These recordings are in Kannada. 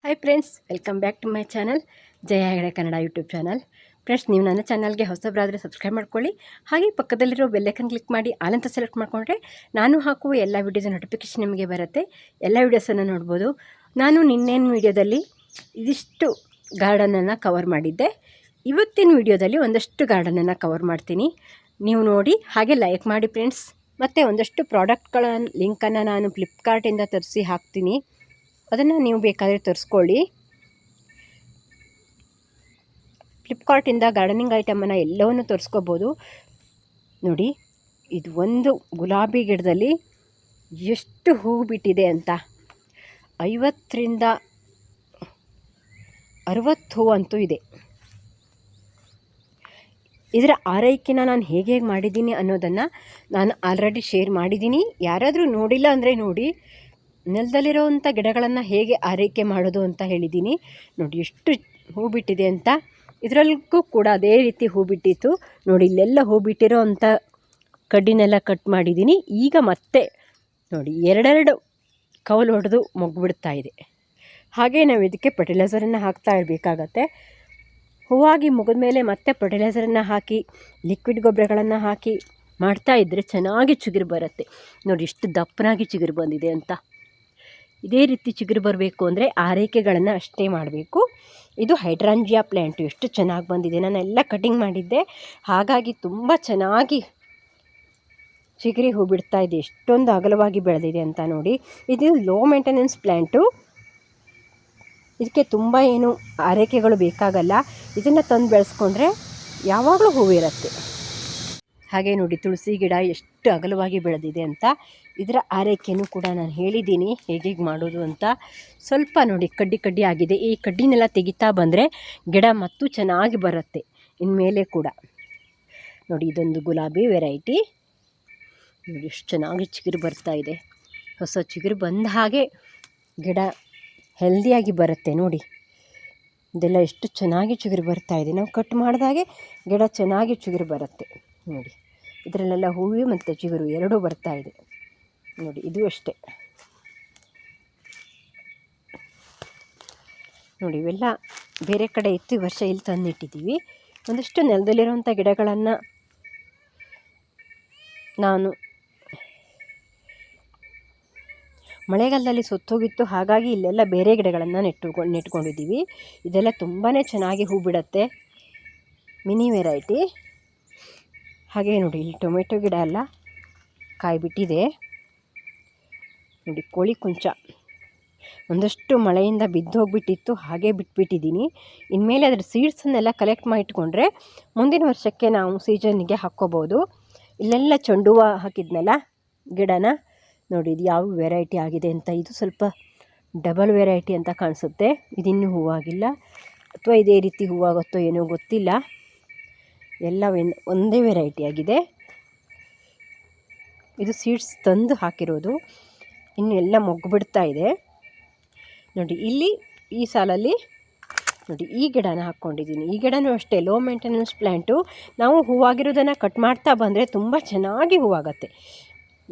Hi friends, welcome back to my channel Jaya Hegde Kannada YouTube channel. Friends, ನೀವು ನನ್ನ ಚಾನಲ್ಗೆ ಹೊಸಬರಾದರೆ ಸಬ್ಸ್ಕ್ರೈಬ್ ಮಾಡ್ಕೊಳ್ಳಿ. ಹಾಗೆ ಪಕ್ಕದಲ್ಲಿರೋ ಬೆಲ್ಲೈಕನ್ ಕ್ಲಿಕ್ ಮಾಡಿ ಆಲ್ ಅಂತ ಸೆಲೆಕ್ಟ್ ಮಾಡಿಕೊಂಡ್ರೆ ನಾನು ಹಾಕುವ ಎಲ್ಲ ವೀಡಿಯೋದ ನೋಟಿಫಿಕೇಷನ್ ನಿಮಗೆ ಬರುತ್ತೆ. ಎಲ್ಲ ವೀಡಿಯೋಸನ್ನು ನೋಡ್ಬೋದು. ನಾನು ನಿನ್ನೇನು ವೀಡಿಯೋದಲ್ಲಿ ಇದಿಷ್ಟು ಗಾರ್ಡನನ್ನು ಕವರ್ ಮಾಡಿದ್ದೆ. ಇವತ್ತಿನ ವೀಡಿಯೋದಲ್ಲಿ ಒಂದಷ್ಟು ಗಾರ್ಡನನ್ನು ಕವರ್ ಮಾಡ್ತೀನಿ. ನೀವು ನೋಡಿ ಹಾಗೆ ಲೈಕ್ ಮಾಡಿ ಫ್ರೆಂಡ್ಸ್. ಮತ್ತು ಒಂದಷ್ಟು ಪ್ರಾಡಕ್ಟ್ಗಳ ಲಿಂಕನ್ನು ನಾನು ಫ್ಲಿಪ್ಕಾರ್ಟಿಂದ ತರಿಸಿ ಹಾಕ್ತೀನಿ. ಅದನ್ನು ನೀವು ಬೇಕಾದರೆ ತರಿಸ್ಕೊಳ್ಳಿ. ಫ್ಲಿಪ್ಕಾರ್ಟಿಂದ ಗಾರ್ಡನಿಂಗ್ ಐಟಮನ್ನು ಎಲ್ಲವನ್ನು ತರಿಸ್ಕೋಬೋದು. ನೋಡಿ, ಇದು ಒಂದು ಗುಲಾಬಿ ಗಿಡದಲ್ಲಿ ಎಷ್ಟು ಹೂವು ಬಿಟ್ಟಿದೆ ಅಂತ. 50ರಿಂದ 60 ಹೂವಂತೂ ಇದೆ. ಇದರ ಆರೈಕೆನ ನಾನು ಹೇಗೆ ಮಾಡಿದ್ದೀನಿ ಅನ್ನೋದನ್ನು ನಾನು ಆಲ್ರೆಡಿ ಶೇರ್ ಮಾಡಿದ್ದೀನಿ. ಯಾರಾದರೂ ನೋಡಿಲ್ಲ ಅಂದರೆ ನೋಡಿ, ನೆಲದಲ್ಲಿರೋವಂಥ ಗಿಡಗಳನ್ನು ಹೇಗೆ ಆರೈಕೆ ಮಾಡೋದು ಅಂತ ಹೇಳಿದ್ದೀನಿ. ನೋಡಿ ಎಷ್ಟು ಹೂ ಬಿಟ್ಟಿದೆ ಅಂತ. ಇದರಲ್ಲಿಗೂ ಕೂಡ ಅದೇ ರೀತಿ ಹೂ ಬಿಟ್ಟಿತ್ತು. ನೋಡಿ, ಇಲ್ಲೆಲ್ಲ ಹೂ ಬಿಟ್ಟಿರೋ ಅಂಥ ಕಡ್ಡಿನೆಲ್ಲ ಕಟ್ ಮಾಡಿದ್ದೀನಿ. ಈಗ ಮತ್ತೆ ನೋಡಿ ಎರಡೆರಡು ಕೌಲು ಹೊಡೆದು ಮೊಗ್ಬಿಡ್ತಾ ಇದೆ. ಹಾಗೆ ನಾವು ಇದಕ್ಕೆ ಫರ್ಟಿಲೈಸರನ್ನು ಹಾಕ್ತಾ ಇರಬೇಕಾಗತ್ತೆ. ಹೂವಾಗಿ ಮುಗಿದ ಮೇಲೆ ಮತ್ತೆ ಫರ್ಟಿಲೈಸರನ್ನು ಹಾಕಿ ಲಿಕ್ವಿಡ್ ಗೊಬ್ಬರಗಳನ್ನು ಹಾಕಿ ಮಾಡ್ತಾ ಇದ್ದರೆ ಚೆನ್ನಾಗಿ ಚಿಗುರು ಬರುತ್ತೆ. ನೋಡಿ ಎಷ್ಟು ದಪ್ಪನಾಗಿ ಚಿಗುರು ಬಂದಿದೆ ಅಂತ. ಇದೇ ರೀತಿ ಚಿಗುರು ಬರಬೇಕು ಅಂದರೆ ಆರೈಕೆಗಳನ್ನು ಅಷ್ಟೇ ಮಾಡಬೇಕು. ಇದು ಹೈಡ್ರಾಂಜಿಯಾ ಪ್ಲ್ಯಾಂಟು ಎಷ್ಟು ಚೆನ್ನಾಗಿ ಬಂದಿದೆ. ನಾನೆಲ್ಲ ಕಟಿಂಗ್ ಮಾಡಿದ್ದೆ, ಹಾಗಾಗಿ ತುಂಬ ಚೆನ್ನಾಗಿ ಚಿಗುರಿ ಹೂ ಬಿಡ್ತಾ ಇದೆ. ಎಷ್ಟೊಂದು ಅಗಲವಾಗಿ ಬೆಳೆದಿದೆ ಅಂತ ನೋಡಿ. ಇದು ಲೋ ಮೇಂಟೆನೆನ್ಸ್ ಪ್ಲ್ಯಾಂಟು. ಇದಕ್ಕೆ ತುಂಬ ಏನು ಆರೈಕೆಗಳು ಬೇಕಾಗಲ್ಲ. ಇದನ್ನು ತಂದು ಬೆಳೆಸ್ಕೊಂಡ್ರೆ ಯಾವಾಗಲೂ ಹೂವಿರುತ್ತೆ. ಹಾಗೆ ನೋಡಿ, ತುಳಸಿ ಗಿಡ ಎಷ್ಟು ಅಗಲವಾಗಿ ಬೆಳೆದಿದೆ ಅಂತ. ಇದರ ಆರೈಕೆಯೂ ಕೂಡ ನಾನು ಹೇಳಿದ್ದೀನಿ ಹೇಗೆ ಮಾಡೋದು ಅಂತ. ಸ್ವಲ್ಪ ನೋಡಿ ಕಡ್ಡಿ ಆಗಿದೆ. ಈ ಕಡ್ಡಿನೆಲ್ಲ ತೆಗಿತಾ ಬಂದರೆ ಗಿಡ ಮತ್ತು ಚೆನ್ನಾಗಿ ಬರುತ್ತೆ ಇನ್ಮೇಲೆ ಕೂಡ. ನೋಡಿ, ಇದೊಂದು ಗುಲಾಬಿ ವೆರೈಟಿ. ನೋಡಿ ಎಷ್ಟು ಚೆನ್ನಾಗಿ ಚಿಗುರು ಬರ್ತಾ ಇದೆ. ಹೊಸ ಚಿಗುರು ಬಂದ ಹಾಗೆ ಗಿಡ ಹೆಲ್ದಿಯಾಗಿ ಬರುತ್ತೆ. ನೋಡಿ, ಇದೆಲ್ಲ ಎಷ್ಟು ಚೆನ್ನಾಗಿ ಚಿಗುರು ಬರ್ತಾ ಇದೆ. ನಾವು ಕಟ್ ಮಾಡಿದಾಗೆ ಗಿಡ ಚೆನ್ನಾಗಿ ಚಿಗುರು ಬರುತ್ತೆ. ನೋಡಿ, ಇದರಲ್ಲೆಲ್ಲ ಹೂವು ಮತ್ತು ಚಿಗುರು ಎರಡೂ ಬರ್ತಾ ಇದೆ. ನೋಡಿ, ಇದು ಅಷ್ಟೇ. ನೋಡಿ, ಇವೆಲ್ಲ ಬೇರೆ ಕಡೆ ಇತ್ತು, ಈ ವರ್ಷ ಇಲ್ಲಿ ತಂದಿಟ್ಟಿದ್ದೀವಿ. ಒಂದಷ್ಟು ನೆಲದಲ್ಲಿರುವಂಥ ಗಿಡಗಳನ್ನು ನಾನು ಮಳೆಗಾಲದಲ್ಲಿ ಸುತ್ತೋಗಿತ್ತು, ಹಾಗಾಗಿ ಇಲ್ಲೆಲ್ಲ ಬೇರೆ ಗಿಡಗಳನ್ನು ನೆಟ್ಕೊಂಡಿದ್ದೀವಿ. ಇದೆಲ್ಲ ತುಂಬಾ ಚೆನ್ನಾಗಿ ಹೂ ಬಿಡುತ್ತೆ. Mini variety. ಹಾಗೆ ನೋಡಿ, ಇಲ್ಲಿ ಟೊಮೆಟೊ ಗಿಡ ಎಲ್ಲ ಕಾಯಿ ಬಿಟ್ಟಿದೆ. ನೋಡಿ, ಕೋಳಿ ಕುಂಚ ಒಂದಷ್ಟು ಮಳೆಯಿಂದ ಬಿದ್ದು ಹೋಗಿಬಿಟ್ಟಿತ್ತು, ಹಾಗೆ ಬಿಟ್ಬಿಟ್ಟಿದ್ದೀನಿ. ಇನ್ಮೇಲೆ ಅದರ ಸೀಡ್ಸನ್ನೆಲ್ಲ ಕಲೆಕ್ಟ್ ಮಾಡಿಟ್ಕೊಂಡ್ರೆ ಮುಂದಿನ ವರ್ಷಕ್ಕೆ ನಾವು ಸೀಸನ್ನಿಗೆ ಹಾಕ್ಕೋಬೋದು. ಇಲ್ಲೆಲ್ಲ ಚೆಂಡು ಹೂವು ಹಾಕಿದ್ನಲ್ಲ ಗಿಡನ ನೋಡಿ, ಇದು ಯಾವ ವೆರೈಟಿ ಆಗಿದೆ ಅಂತ. ಇದು ಸ್ವಲ್ಪ ಡಬಲ್ ವೆರೈಟಿ ಅಂತ ಕಾಣಿಸುತ್ತೆ. ಇದಿನ್ನೂ ಹೂವಾಗಿಲ್ಲ, ಅಥವಾ ಇದೇ ರೀತಿ ಹೂವಾಗುತ್ತೋ ಏನೋ ಗೊತ್ತಿಲ್ಲ. ಎಲ್ಲ ಒಂದೇ ವೆರೈಟಿ ಆಗಿದೆ. ಇದು ಸೀಡ್ಸ್ ತಂದು ಹಾಕಿರೋದು. ಇನ್ನು ಎಲ್ಲ ಮೊಗ್ಗು ಬಿಡ್ತಾ ಇದೆ. ನೋಡಿ, ಇಲ್ಲಿ ಈ ಸಾಲಲ್ಲಿ ನೋಡಿ ಈ ಗಿಡನ ಹಾಕ್ಕೊಂಡಿದ್ದೀನಿ. ಈ ಗಿಡನೂ ಅಷ್ಟೇ ಲೋ ಮೇಂಟೆನೆನ್ಸ್ ಪ್ಲ್ಯಾಂಟು. ನಾವು ಹೂವಾಗಿರೋದನ್ನು ಕಟ್ ಮಾಡ್ತಾ ಬಂದರೆ ತುಂಬ ಚೆನ್ನಾಗಿ ಹೂವಾಗತ್ತೆ.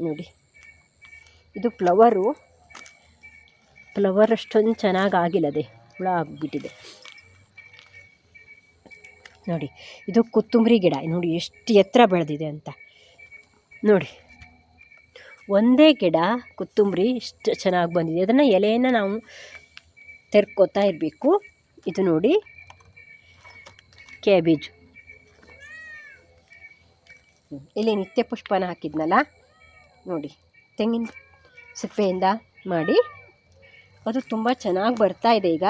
ನೋಡಿ, ಇದು ಫ್ಲವರ್ ಅಷ್ಟೊಂದು ಚೆನ್ನಾಗಿ ಆಗಿಲ್ಲದೆ ಹುಳ ಆಗಿಬಿಟ್ಟಿದೆ. ನೋಡಿ, ಇದು ಕೊತ್ತಂಬರಿ ಗಿಡ. ನೋಡಿ ಎಷ್ಟು ಎತ್ತರ ಬೆಳೆದಿದೆ ಅಂತ. ನೋಡಿ, ಒಂದೇ ಗಿಡ ಕೊತ್ತಂಬರಿ ಇಷ್ಟು ಚೆನ್ನಾಗಿ ಬಂದಿದೆ. ಅದನ್ನು ಎಲೆಯನ್ನು ನಾವು ತೆರ್ಕೋತಾ ಇರಬೇಕು. ಇದು ನೋಡಿ ಕ್ಯಾಬೇಜು. ಇಲ್ಲಿ ನಿತ್ಯ ಪುಷ್ಪನ ಹಾಕಿದ್ನಲ್ಲ ನೋಡಿ, ತೆಂಗಿನ ಸಿಪ್ಪೆಯಿಂದ ಮಾಡಿ ಅದು ತುಂಬ ಚೆನ್ನಾಗಿ ಬರ್ತಾ ಇದೆ ಈಗ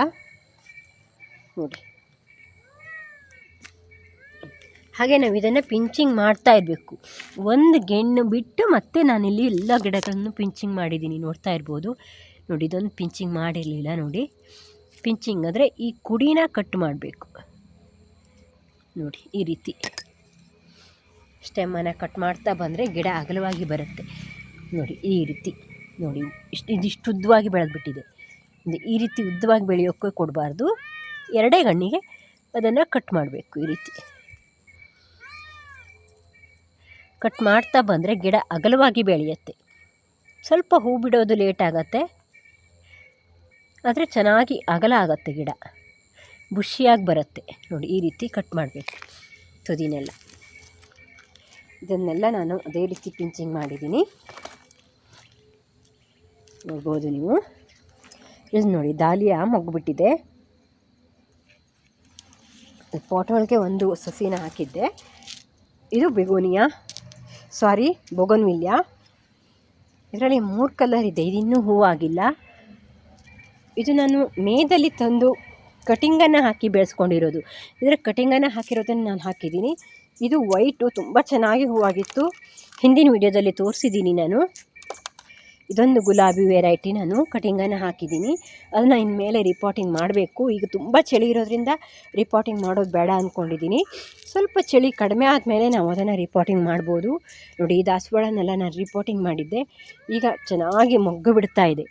ನೋಡಿ. ಹಾಗೆ ನಾವು ಇದನ್ನು ಪಿಂಚಿಂಗ್ ಮಾಡ್ತಾ ಇರಬೇಕು. ಒಂದು ಗೆಣ್ಣು ಬಿಟ್ಟು ಮತ್ತೆ ನಾನಿಲ್ಲಿ ಎಲ್ಲ ಗಿಡಗಳನ್ನು ಪಿಂಚಿಂಗ್ ಮಾಡಿದ್ದೀನಿ, ನೋಡ್ತಾ ಇರ್ಬೋದು. ನೋಡಿ, ಇದೊಂದು ಪಿಂಚಿಂಗ್ ಮಾಡಿರಲಿಲ್ಲ. ನೋಡಿ, ಪಿಂಚಿಂಗ್ ಅಂದರೆ ಈ ಕುಡಿನ ಕಟ್ ಮಾಡಬೇಕು. ನೋಡಿ, ಈ ರೀತಿ ಸ್ಟೆಮ್ಮನ್ನು ಕಟ್ ಮಾಡ್ತಾ ಬಂದರೆ ಗಿಡ ಅಗಲವಾಗಿ ಬರುತ್ತೆ. ನೋಡಿ, ಈ ರೀತಿ ನೋಡಿ, ಇದಿಷ್ಟು ಉದ್ದವಾಗಿ ಬೆಳೆದ್ಬಿಟ್ಟಿದೆ. ಈ ರೀತಿ ಉದ್ದವಾಗಿ ಬೆಳೆಯೋಕ್ಕೆ ಕೊಡಬಾರ್ದು. ಎರಡೇ ಗಣ್ಣಿಗೆ ಅದನ್ನು ಕಟ್ ಮಾಡಬೇಕು. ಈ ರೀತಿ ಕಟ್ ಮಾಡ್ತಾ ಬಂದರೆ ಗಿಡ ಅಗಲವಾಗಿ ಬೆಳೆಯುತ್ತೆ. ಸ್ವಲ್ಪ ಹೂ ಬಿಡೋದು ಲೇಟ್ ಆಗುತ್ತೆ, ಆದರೆ ಚೆನ್ನಾಗಿ ಅಗಲ ಆಗುತ್ತೆ ಗಿಡ, ಬುಷಿಯಾಗಿ ಬರುತ್ತೆ ನೋಡಿ. ಈ ರೀತಿ ಕಟ್ ಮಾಡಬೇಕು ತುದಿನೆಲ್ಲ. ಇದನ್ನೆಲ್ಲ ನಾನು ಅದೇ ರೀತಿ ಪಿಂಚಿಂಗ್ ಮಾಡಿದ್ದೀನಿ, ನೋಡ್ಬೋದು ನೀವು. ಇದು ನೋಡಿ ದಾಲಿಯಾ ಮೊಗ್ಗುಬಿಟ್ಟಿದೆ. ಪಾಟ್ ಒಳಗೆ ಒಂದು ಸಸಿನ ಹಾಕಿದ್ದೆ. ಇದು ಬೋಗನ್ವಿಲಿಯಾ. ಇದರಲ್ಲಿ 3 ಕಲರ್ ಇದೆ. ಇದು ಇನ್ನೂ ಹೂವಾಗಿಲ್ಲ. ಇದು ನಾನು ಮೇದಲ್ಲಿ ತಂದು ಕಟಿಂಗನ್ನು ಹಾಕಿ ಬೆಳೆಸ್ಕೊಂಡಿರೋದು. ಇದರ ಕಟಿಂಗನ್ನು ಹಾಕಿರೋದನ್ನು ನಾನು ಹಾಕಿದ್ದೀನಿ. ಇದು ವೈಟು, ತುಂಬ ಚೆನ್ನಾಗಿ ಹೂವಾಗಿತ್ತು. ಹಿಂದಿನ ವಿಡಿಯೋದಲ್ಲಿ ತೋರಿಸಿದ್ದೀನಿ ನಾನು. ಇದೊಂದು ಗುಲಾಬಿ ವೆರೈಟಿ ನಾನು ಕಟಿಂಗನ್ನು ಹಾಕಿದ್ದೀನಿ. ಅದನ್ನು ಇನ್ಮೇಲೆ ರಿಪಾಟಿಂಗ್ ಮಾಡಬೇಕು. ಈಗ ತುಂಬ ಚಳಿ ಇರೋದ್ರಿಂದ ರಿಪಾಟಿಂಗ್ ಮಾಡೋದು ಬೇಡ ಅಂದ್ಕೊಂಡಿದ್ದೀನಿ. ಸ್ವಲ್ಪ ಚಳಿ ಕಡಿಮೆ ಆದಮೇಲೆ ನಾವು ಅದನ್ನು ರಿಪಾಟಿಂಗ್ ಮಾಡ್ಬೋದು. ನೋಡಿ ಈ ದಾಸವಾಳನೆಲ್ಲ ನಾನು ರಿಪಾಟಿಂಗ್ ಮಾಡಿದ್ದೆ. ಈಗ ಚೆನ್ನಾಗಿ ಮೊಗ್ಗು ಬಿಡ್ತಾ ಇದೆ.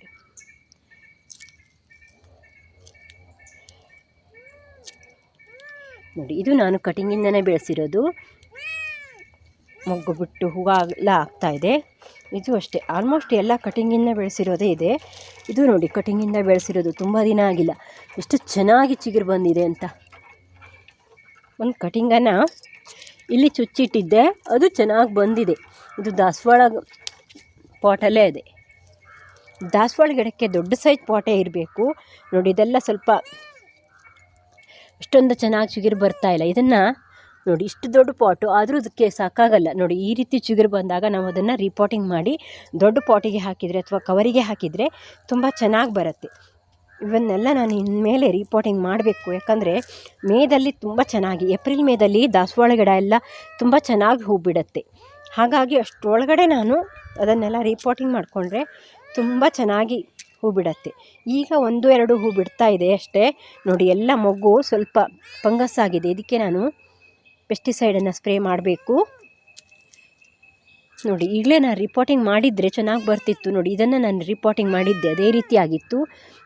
ನೋಡಿ ಇದು ನಾನು ಕಟಿಂಗಿಂದನೇ ಬೆಳೆಸಿರೋದು. ಮೊಗ್ಗು ಬಿಟ್ಟು ಹೂವೆಲ್ಲ ಆಗ್ತಾಯಿದೆ. ಇದು ಅಷ್ಟೇ, ಆಲ್ಮೋಸ್ಟ್ ಎಲ್ಲ ಕಟಿಂಗಿಂದ ಬೆಳೆಸಿರೋದೇ ಇದೆ. ಇದು ನೋಡಿ ಕಟಿಂಗಿಂದ ಬೆಳೆಸಿರೋದು, ತುಂಬ ದಿನ ಆಗಿಲ್ಲ. ಎಷ್ಟು ಚೆನ್ನಾಗಿ ಚಿಗುರು ಬಂದಿದೆ ಅಂತ. ಒಂದು ಕಟಿಂಗನ್ನು ಇಲ್ಲಿ ಚುಚ್ಚಿಟ್ಟಿದ್ದೆ, ಅದು ಚೆನ್ನಾಗಿ ಬಂದಿದೆ. ಇದು ದಾಸವಾಳ ಪಾಟಲ್ಲೇ ಇದೆ. ದಾಸವಾಳ ಗಿಡಕ್ಕೆ ದೊಡ್ಡ ಸೈಜ್ ಪಾಟೇ ಇರಬೇಕು. ನೋಡಿ ಇದೆಲ್ಲ ಸ್ವಲ್ಪ ಇಷ್ಟೊಂದು ಚೆನ್ನಾಗಿ ಚಿಗುರು ಬರ್ತಾ ಇಲ್ಲ. ಇದನ್ನು ನೋಡಿ ಇಷ್ಟು ದೊಡ್ಡ ಪಾಟು ಆದರೂ ಅದಕ್ಕೆ ಸಾಕಾಗಲ್ಲ. ನೋಡಿ ಈ ರೀತಿ ಚಿಗುರು ಬಂದಾಗ ನಾವು ಅದನ್ನು ರಿಪಾಟಿಂಗ್ ಮಾಡಿ ದೊಡ್ಡ ಪಾಟಿಗೆ ಹಾಕಿದರೆ ಅಥವಾ ಕವರಿಗೆ ಹಾಕಿದರೆ ತುಂಬ ಚೆನ್ನಾಗಿ ಬರುತ್ತೆ. ಇವನ್ನೆಲ್ಲ ನಾನು ಇನ್ಮೇಲೆ ರಿಪಾಟಿಂಗ್ ಮಾಡಬೇಕು. ಯಾಕಂದರೆ ಮೇದಲ್ಲಿ ತುಂಬ ಚೆನ್ನಾಗಿ, ಏಪ್ರಿಲ್ ಮೇದಲ್ಲಿ ದಾಸವಾಳ ಗಿಡ ಎಲ್ಲ ತುಂಬ ಚೆನ್ನಾಗಿ ಹೂ ಬಿಡುತ್ತೆ. ಹಾಗಾಗಿ ಅಷ್ಟರೊಳಗಡೆ ನಾನು ಅದನ್ನೆಲ್ಲ ರಿಪಾಟಿಂಗ್ ಮಾಡಿಕೊಂಡ್ರೆ ತುಂಬ ಚೆನ್ನಾಗಿ ಹೂ ಬಿಡುತ್ತೆ. ಈಗ 1-2 ಹೂ ಬಿಡ್ತಾ ಇದೆ ಅಷ್ಟೇ. ನೋಡಿ ಎಲ್ಲ ಮೊಗ್ಗು ಸ್ವಲ್ಪ ಫಂಗಸ್ ಆಗಿದೆ. ಇದಕ್ಕೆ ನಾನು ಪೆಸ್ಟಿಸೈಡನ್ನು ಸ್ಪ್ರೇ ಮಾಡಬೇಕು. ನೋಡಿ ಈಗಲೇ ನಾನು ರಿಪಾಟಿಂಗ್ ಮಾಡಿದರೆ ಚೆನ್ನಾಗಿ ಬರ್ತಿತ್ತು. ನೋಡಿ ಇದನ್ನು ನಾನು ರಿಪಾಟಿಂಗ್ ಮಾಡಿದ್ದೆ, ಅದೇ ರೀತಿ ಆಗಿತ್ತು.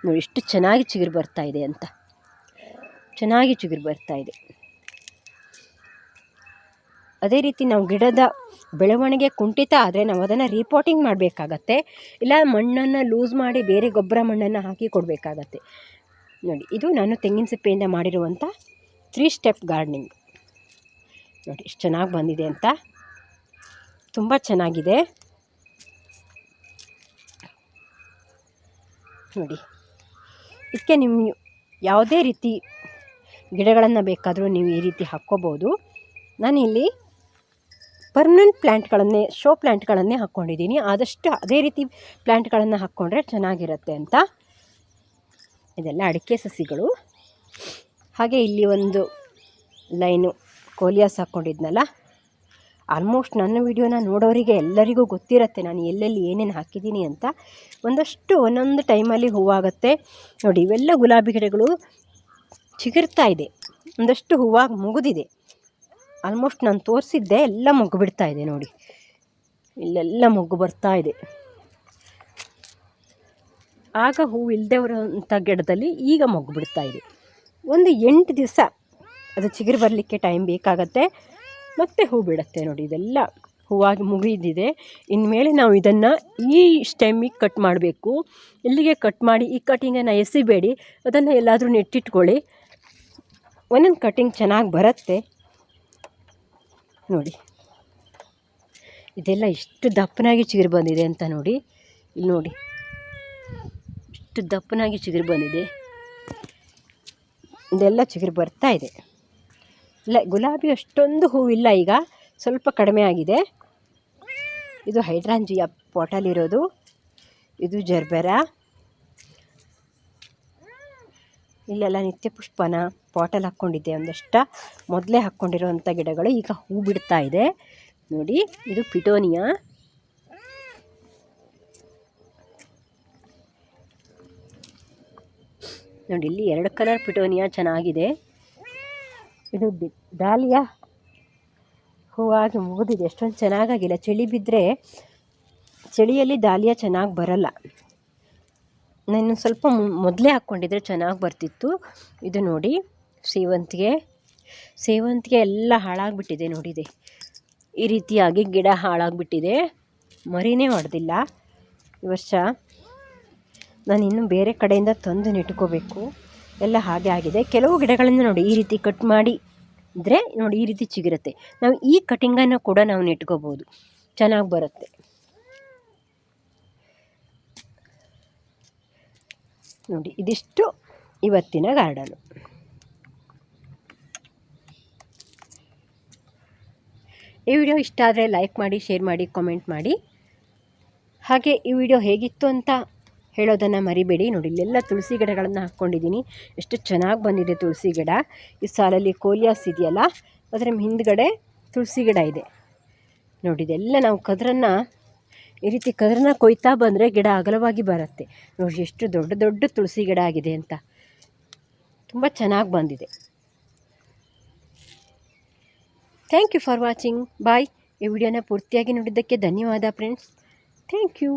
ನೋಡಿ ಎಷ್ಟು ಚೆನ್ನಾಗಿ ಚಿಗುರು ಬರ್ತಾ ಇದೆ ಅಂತ, ಚೆನ್ನಾಗಿ ಚಿಗುರು ಬರ್ತಾ ಇದೆ. ಅದೇ ರೀತಿ ನಾವು ಗಿಡದ ಬೆಳವಣಿಗೆ ಕುಂಠಿತ ಆದರೆ ನಾವು ಅದನ್ನು ರಿಪಾಟಿಂಗ್ ಮಾಡಬೇಕಾಗತ್ತೆ. ಇಲ್ಲ ಮಣ್ಣನ್ನು ಲೂಸ್ ಮಾಡಿ ಬೇರೆ ಗೊಬ್ಬರ ಮಣ್ಣನ್ನು ಹಾಕಿ ಕೊಡಬೇಕಾಗತ್ತೆ. ನೋಡಿ ಇದು ನಾನು ತೆಂಗಿನ ಸಿಪ್ಪೆಯಿಂದ ಮಾಡಿರುವಂಥ 3 ಸ್ಟೆಪ್ ಗಾರ್ಡನಿಂಗ್. ನೋಡಿ ಎಷ್ಟು ಚೆನ್ನಾಗಿ ಬಂದಿದೆ ಅಂತ, ತುಂಬ ಚೆನ್ನಾಗಿದೆ. ನೋಡಿ ಇದಕ್ಕೆ ನೀವು ಯಾವುದೇ ರೀತಿ ಗಿಡಗಳನ್ನು ಬೇಕಾದರೂ ನೀವು ಈ ರೀತಿ ಹಾಕ್ಕೋಬೋದು. ನಾನಿಲ್ಲಿ ಪರ್ಮನೆಂಟ್ ಪ್ಲ್ಯಾಂಟ್ಗಳನ್ನೇ, ಶೋ ಪ್ಲ್ಯಾಂಟ್ಗಳನ್ನೇ ಹಾಕ್ಕೊಂಡಿದ್ದೀನಿ. ಆದಷ್ಟು ಅದೇ ರೀತಿ ಪ್ಲ್ಯಾಂಟ್ಗಳನ್ನು ಹಾಕ್ಕೊಂಡ್ರೆ ಚೆನ್ನಾಗಿರುತ್ತೆ ಅಂತ. ಇದೆಲ್ಲ ಅಡಿಕೆ ಸಸಿಗಳು. ಹಾಗೆ ಇಲ್ಲಿ ಒಂದು ಲೈನು ಕೋಲಿಯಾಸ್ ಹಾಕ್ಕೊಂಡಿದ್ನಲ್ಲ, ಆಲ್ಮೋಸ್ಟ್ ನನ್ನ ವಿಡಿಯೋನ ನೋಡೋರಿಗೆ ಎಲ್ಲರಿಗೂ ಗೊತ್ತಿರುತ್ತೆ ನಾನು ಎಲ್ಲೆಲ್ಲಿ ಏನೇನು ಹಾಕಿದ್ದೀನಿ ಅಂತ. ಒಂದೊಂದು ಟೈಮಲ್ಲಿ ಹೂವಾಗುತ್ತೆ. ನೋಡಿ ಇವೆಲ್ಲ ಗುಲಾಬಿ ಗಿಡಗಳು ಚಿಗುರ್ತಾ ಇದೆ. ಒಂದಷ್ಟು ಹೂವಾಗಿ ಮುಗಿದಿದೆ. ಆಲ್ಮೋಸ್ಟ್ ನಾನು ತೋರಿಸಿದ್ದೆ ಎಲ್ಲ ಮೊಗ್ಗು ಬಿಡ್ತಾ ಇದೆ. ನೋಡಿ ಇಲ್ಲೆಲ್ಲ ಮೊಗ್ಗು ಬರ್ತಾ ಇದೆ. ಆಗ ಹೂವು ಇಲ್ಲದೆ ಇರೋಂಥ ಗಿಡದಲ್ಲಿ ಈಗ ಮೊಗ್ಗು ಬಿಡ್ತಾ ಇದೆ. ಒಂದು 8 ದಿವಸ ಅದು ಚಿಗುರು ಬರಲಿಕ್ಕೆ ಟೈಮ್ ಬೇಕಾಗತ್ತೆ, ಮತ್ತು ಹೂ ಬಿಡುತ್ತೆ. ನೋಡಿ ಇದೆಲ್ಲ ಹೂವಾಗಿ ಮುಗಿದಿದೆ. ಇನ್ಮೇಲೆ ನಾವು ಇದನ್ನು ಈ ಸ್ಟೆಮ್ಮಿಗೆ ಕಟ್ ಮಾಡಬೇಕು. ಇಲ್ಲಿಗೆ ಕಟ್ ಮಾಡಿ ಈ ಕಟಿಂಗನ್ನು ಎಸಿಬೇಡಿ, ಅದನ್ನು ಎಲ್ಲಾದರೂ ನೆಟ್ಟಿಟ್ಕೊಳ್ಳಿ. ಒಂದೊಂದು ಕಟಿಂಗ್ ಚೆನ್ನಾಗಿ ಬರುತ್ತೆ. ನೋಡಿ ಇದೆಲ್ಲ ಇಷ್ಟು ದಪ್ಪನಾಗಿ ಚಿಗುರು ಬಂದಿದೆ ಅಂತ ನೋಡಿ. ಇಲ್ಲಿ ನೋಡಿ ಇಷ್ಟು ದಪ್ಪನಾಗಿ ಚಿಗುರು ಬಂದಿದೆ. ಇದೆಲ್ಲ ಚಿಗುರು ಬರ್ತಾ ಇದೆ. ಇಲ್ಲ ಗುಲಾಬಿ ಅಷ್ಟೊಂದು ಹೂವಿಲ್ಲ, ಈಗ ಸ್ವಲ್ಪ ಕಡಿಮೆ ಆಗಿದೆ. ಇದು ಹೈಡ್ರಾಂಜಿಯಾ ಪಾಟಲ್ಲಿರೋದು. ಇದು ಜರ್ಬೆರಾ. ಇಲ್ಲೆಲ್ಲ ನಿತ್ಯ ಪುಷ್ಪನ ಪಾಟಲ್ಲಿ ಹಾಕ್ಕೊಂಡಿದ್ದೆ. ಒಂದಷ್ಟು ಮೊದಲೇ ಹಾಕ್ಕೊಂಡಿರೋವಂಥ ಗಿಡಗಳು ಈಗ ಹೂ ಬಿಡ್ತಾ ಇದೆ. ನೋಡಿ ಇದು ಪಿಟೋನಿಯಾ. ನೋಡಿ ಇಲ್ಲಿ 2 ಕಲರ್ ಪಿಟೋನಿಯಾ ಚೆನ್ನಾಗಿದೆ. ಇದು ಡಾಲಿಯಾ ಹೂವಾಗಿ ಮುಗಿದಿದೆ. ಎಷ್ಟೊಂದು ಚೆನ್ನಾಗಾಗಿಲ್ಲ. ಚಳಿ ಬಿದ್ದರೆ ಚಳಿಯಲ್ಲಿ ಡಾಲಿಯಾ ಚೆನ್ನಾಗಿ ಬರಲ್ಲ. ನಾನು ಸ್ವಲ್ಪ ಮೊದಲೇ ಹಾಕ್ಕೊಂಡಿದ್ರೆ ಚೆನ್ನಾಗಿ ಬರ್ತಿತ್ತು. ಇದು ನೋಡಿ ಸೇವಂತಿಗೆ ಎಲ್ಲ ಹಾಳಾಗಿಬಿಟ್ಟಿದೆ. ನೋಡಿದೆ ಈ ರೀತಿಯಾಗಿ ಗಿಡ ಹಾಳಾಗಿಬಿಟ್ಟಿದೆ. ಮರಿನೇ ಹೊಡೆದಿಲ್ಲ ಈ ವರ್ಷ. ನಾನು ಇನ್ನೂ ಬೇರೆ ಕಡೆಯಿಂದ ತಂದು ನೆಟ್ಕೋಬೇಕು. ಎಲ್ಲ ಹಾಗೆ ಆಗಿದೆ. ಕೆಲವು ಗಿಡಗಳನ್ನು ನೋಡಿ ಈ ರೀತಿ ಕಟ್ ಮಾಡಿ ಇದ್ದರೆ ನೋಡಿ ಈ ರೀತಿ ಚಿಗುರುತ್ತೆ. ನಾವು ಈ ಕಟಿಂಗನ್ನು ಕೂಡ ನಾವು ನೆಟ್ಕೋಬೋದು, ಚೆನ್ನಾಗಿ ಬರುತ್ತೆ. ನೋಡಿ ಇದಿಷ್ಟು ಇವತ್ತಿನ ಗಾರ್ಡನು. ಈ ವಿಡಿಯೋ ಇಷ್ಟ ಆದರೆ ಲೈಕ್ ಮಾಡಿ, ಶೇರ್ ಮಾಡಿ, ಕಾಮೆಂಟ್ ಮಾಡಿ. ಹಾಗೆ ಈ ವಿಡಿಯೋ ಹೇಗಿತ್ತು ಅಂತ ಹೇಳೋದನ್ನು ಮರಿಬೇಡಿ. ನೋಡಿ ಇಲ್ಲೆಲ್ಲ ತುಳಸಿ ಗಿಡಗಳನ್ನು ಹಾಕ್ಕೊಂಡಿದ್ದೀನಿ, ಎಷ್ಟು ಚೆನ್ನಾಗಿ ಬಂದಿದೆ ತುಳಸಿ ಗಿಡ. ಈ ಸಾಲಲ್ಲಿ ಕೋಲಿಯಾಸ್ ಇದೆಯಲ್ಲ, ಅದರ ಹಿಂದ್ಗಡೆ ತುಳಸಿ ಗಿಡ ಇದೆ. ನೋಡಿ ಇದೆಲ್ಲ ನಾವು ಕದ್ರನ್ನು ಈ ರೀತಿ ಕದ್ರನ್ನ ಕೊಯ್ತಾ ಬಂದರೆ ಗಿಡ ಅಗಲವಾಗಿ ಬರುತ್ತೆ. ನೋಡಿ ಎಷ್ಟು ದೊಡ್ಡ ದೊಡ್ಡ ತುಳಸಿ ಗಿಡ ಆಗಿದೆ ಅಂತ, ತುಂಬ ಚೆನ್ನಾಗಿ ಬಂದಿದೆ. Thank you for watching. Bye. ಈ ವಿಡಿಯೋನ ಪೂರ್ತಿಯಾಗಿ ನೋಡಿದ್ದಕ್ಕೆ ಧನ್ಯವಾದ ಫ್ರೆಂಡ್ಸ್. Thank you.